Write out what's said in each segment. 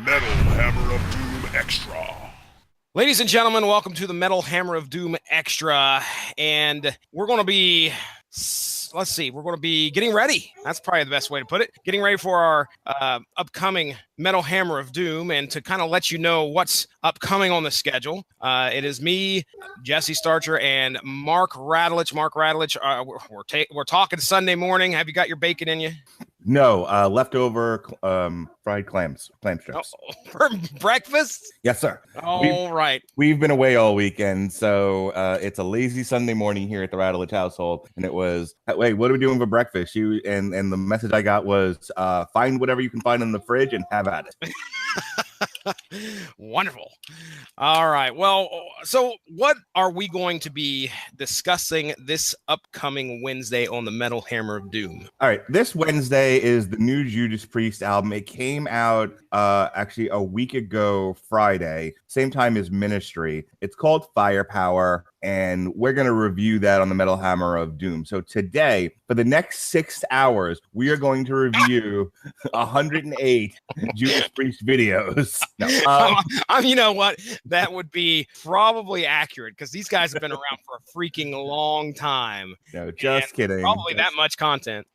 Metal Hammer of Doom Extra. Ladies and gentlemen, welcome to the Metal Hammer of Doom Extra. And we're going to be, we're going to be getting ready. That's probably the best way to put it. Getting ready for our upcoming Metal Hammer of Doom. And to kind of let you know what's upcoming on the schedule, it is me, Jesse Starcher, and Mark Radulich. Mark Radulich, we're talking Sunday morning. Have you got your bacon in you? No, leftover fried clam strips. Oh, for breakfast? Yes, sir. All right. We've been away all weekend, so it's a lazy Sunday morning here at the Radulich household. And it was, wait, what are we doing for breakfast? And the message I got was, find whatever you can find in the fridge and have at it. Wonderful. All right. Well, so what are we going to be discussing this upcoming Wednesday on the Metal Hammer of Doom? All right. This Wednesday is the new Judas Priest album. It came out actually a week ago Friday, same time as Ministry. It's called Firepower, and we're going to review that on the Metal Hammer of Doom. So today, for the next 6 hours, we are going to review 108 Judas Priest videos. No, you know what? That would be probably accurate because these guys have been around for a freaking long time. No, just kidding. Probably that much content.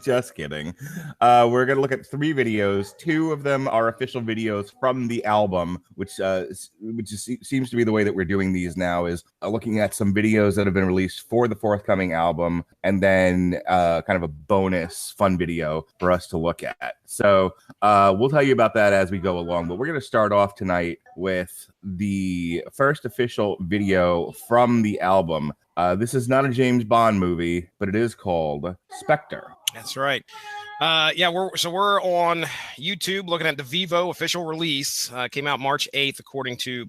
Just kidding. We're going to look at 3 videos. 2 of them are official videos from the album, which seems to be the way that we're doing these now, is looking at some videos that have been released for the forthcoming album, and then kind of a bonus fun video for us to look at. So we'll tell you about that as we go along, but we're going to start off tonight with the first official video from the album. This is not a James Bond movie, but it is called Spectre. That's right. We're on YouTube looking at the Vivo official release. Came out March 8th,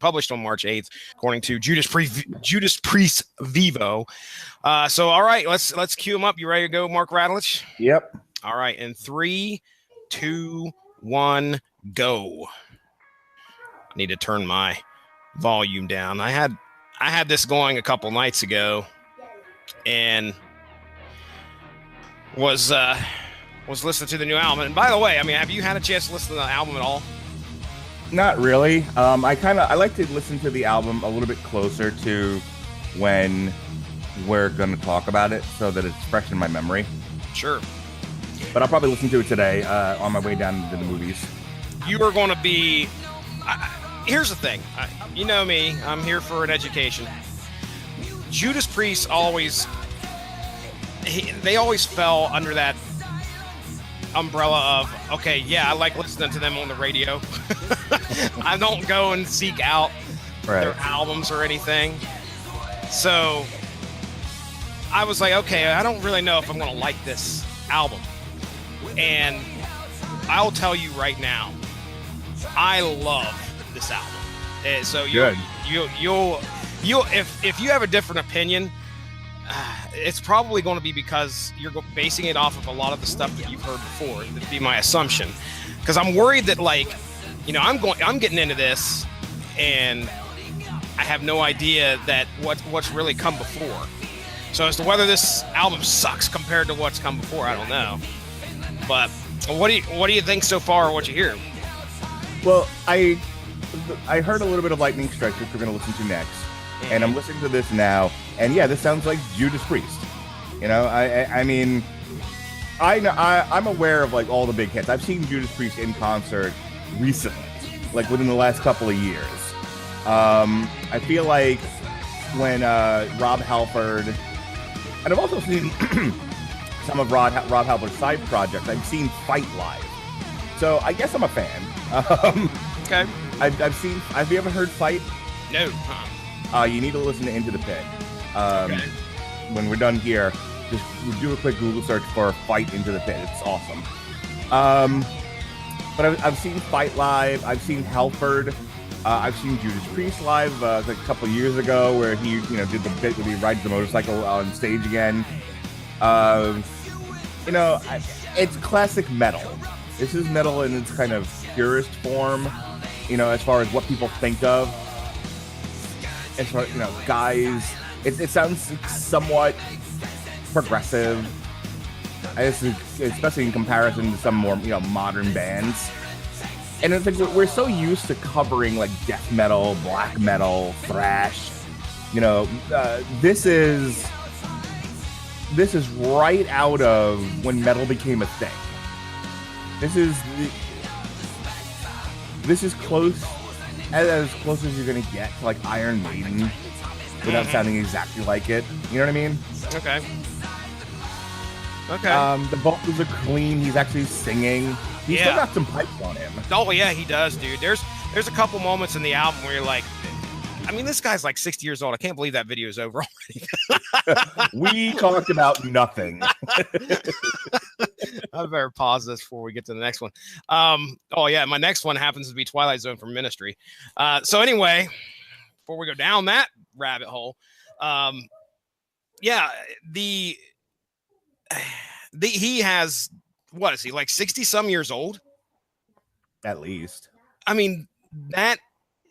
published on March 8th, according to Judas Priest Vivo. All right, let's cue them up. You ready to go, Mark Radulich? Yep. All right, in 3, 2, 1, go. I need to turn my volume down. I had this going a couple nights ago, and was listening to the new album. And by the way, I mean, have you had a chance to listen to the album at all? Not really. I like to listen to the album a little bit closer to when we're going to talk about it, so that it's fresh in my memory. Sure. But I'll probably listen to it today on my way down to the movies. You are going to be... here's the thing. You know me. I'm here for an education. Judas Priest they always fell under that umbrella of, okay, yeah, I like listening to them on the radio. I don't go and seek out their albums or anything. So I was like, okay, I don't really know if I'm going to like this album. And I'll tell you right now, I love this album. So you'll if you have a different opinion, it's probably going to be because you're basing it off of a lot of the stuff that you've heard before. That'd be my assumption, because I'm worried that, like, you know, I'm getting into this, and I have no idea that what's really come before. So as to whether this album sucks compared to what's come before, I don't know. But what do you think so far? What you hear? Well, I heard a little bit of Lightning Strike, which we're going to listen to next. And I'm listening to this now, and yeah, this sounds like Judas Priest. You know, I mean, I'm aware of, like, all the big hits. I've seen Judas Priest in concert recently, like within the last couple of years. I feel like when Rob Halford, and I've also seen some of Rob Halford's side projects. I've seen Fight live, so I guess I'm a fan. Okay. Have you ever heard Fight? No. You need to listen to Into the Pit. Okay. When we're done here, just do a quick Google search for Fight Into the Pit. It's awesome. But I've seen Fight live. I've seen Halford. I've seen Judas Priest live like a couple years ago, where he did the bit where he rides the motorcycle on stage again. It's classic metal. This is metal in its kind of purest form, as far as what people think of. As far as, guys, it sounds somewhat progressive, especially in comparison to some more, modern bands. And it's like we're so used to covering like death metal, black metal, thrash. You know, this is right out of when metal became a thing. This is close as close as you're gonna get to like Iron Maiden without sounding exactly like it. You know what I mean? Okay. The vocals are clean. He's actually singing. He's still got some pipes on him. Oh yeah, he does, dude. There's a couple moments in the album where you're like, I mean, this guy's like 60 years old. I can't believe that video is over already. We talked about nothing. I better pause this before we get to the next one. Oh yeah, my next one happens to be Twilight Zone from Ministry. So anyway, before we go down that rabbit hole, he has, what is he, like 60 some years old? At least. I mean,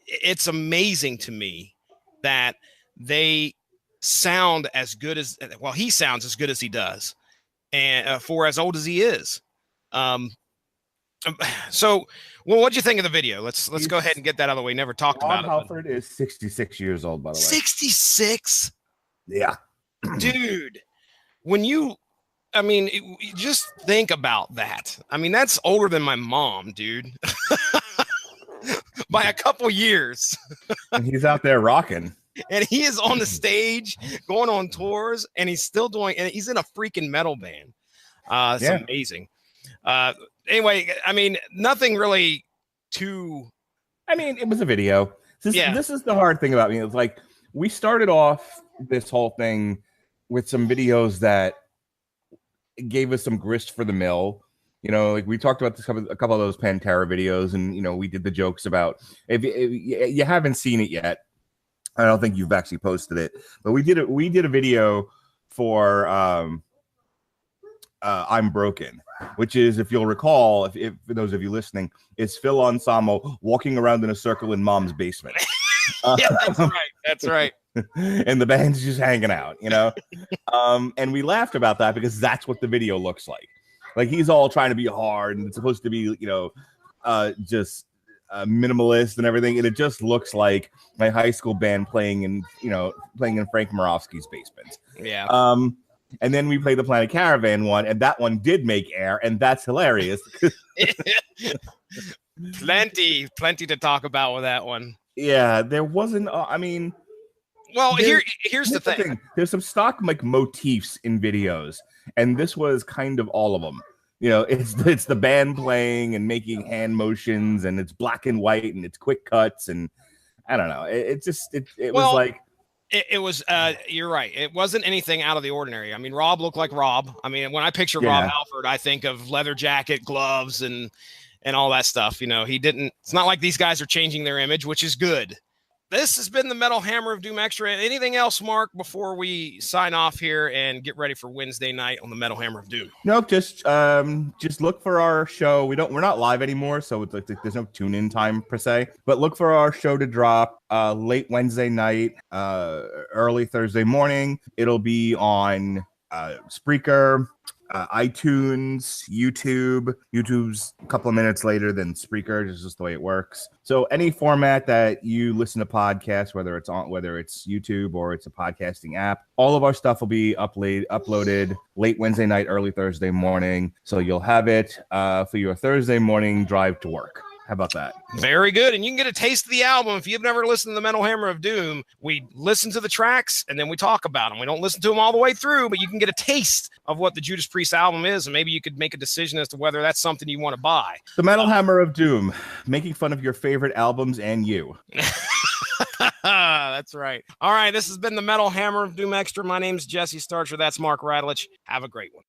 it's amazing to me that they sound as good as, well, he sounds as good as he does, and for as old as he is. So, well, what'd you think of the video? Let's go ahead and get that out of the way. Never talked about it. Halford is 66 years old, by the way. 66? Yeah. Dude, just think about that. I mean, that's older than my mom, dude. By a couple years. And he's out there rocking. And he is on the stage going on tours, and he's still doing, and he's in a freaking metal band. It's amazing. Anyway, I mean, nothing really too. I mean, it was a video. This is the hard thing about me. It's like we started off this whole thing with some videos that gave us some grist for the mill. You know, like we talked about a couple of those Pantera videos, and you know, we did the jokes about if you haven't seen it yet. I don't think you've actually posted it, but we did a video for I'm Broken, which is, if you'll recall, if for those of you listening, is Phil Anselmo walking around in a circle in Mom's basement. Yeah, that's right. And the band's just hanging out, you know. And we laughed about that because that's what the video looks like. Like he's all trying to be hard, and it's supposed to be, you know, just minimalist and everything, and it just looks like my high school band playing in Frank Moravsky's basement. Yeah. And then we played the Planet Caravan one, and that one did make air, and that's hilarious. plenty to talk about with that one. Yeah, there wasn't. I mean, well, here's the thing. There's some stock like motifs in videos, and this was kind of all of them. You know, it's the band playing and making hand motions, and it's black and white, and it's quick cuts, and I don't know. It was like. It was, you're right. It wasn't anything out of the ordinary. I mean, Rob looked like Rob. I mean, when I picture Rob Halford, I think of leather jacket, gloves, and all that stuff. You know, it's not like these guys are changing their image, which is good. This has been the Metal Hammer of Doom Extra. Anything else, Mark, before we sign off here and get ready for Wednesday night on the Metal Hammer of Doom? Nope, just look for our show. We're not live anymore, so it's like there's no tune-in time per se. But look for our show to drop late Wednesday night, early Thursday morning. It'll be on Spreaker, iTunes, YouTube. YouTube's a couple of minutes later than Spreaker. It's just the way it works. So any format that you listen to podcasts, whether it's YouTube or it's a podcasting app, all of our stuff will be uploaded late Wednesday night, early Thursday morning. So you'll have it for your Thursday morning drive to work. How about that? Very good. And you can get a taste of the album. If you've never listened to the Metal Hammer of Doom, we listen to the tracks and then we talk about them. We don't listen to them all the way through, but you can get a taste of what the Judas Priest album is, and maybe you could make a decision as to whether that's something you want to buy. The Metal Hammer of Doom, making fun of your favorite albums and you. That's right. All right, this has been the Metal Hammer of Doom Extra. My name's Jesse Starcher. That's Mark Radulich. Have a great one.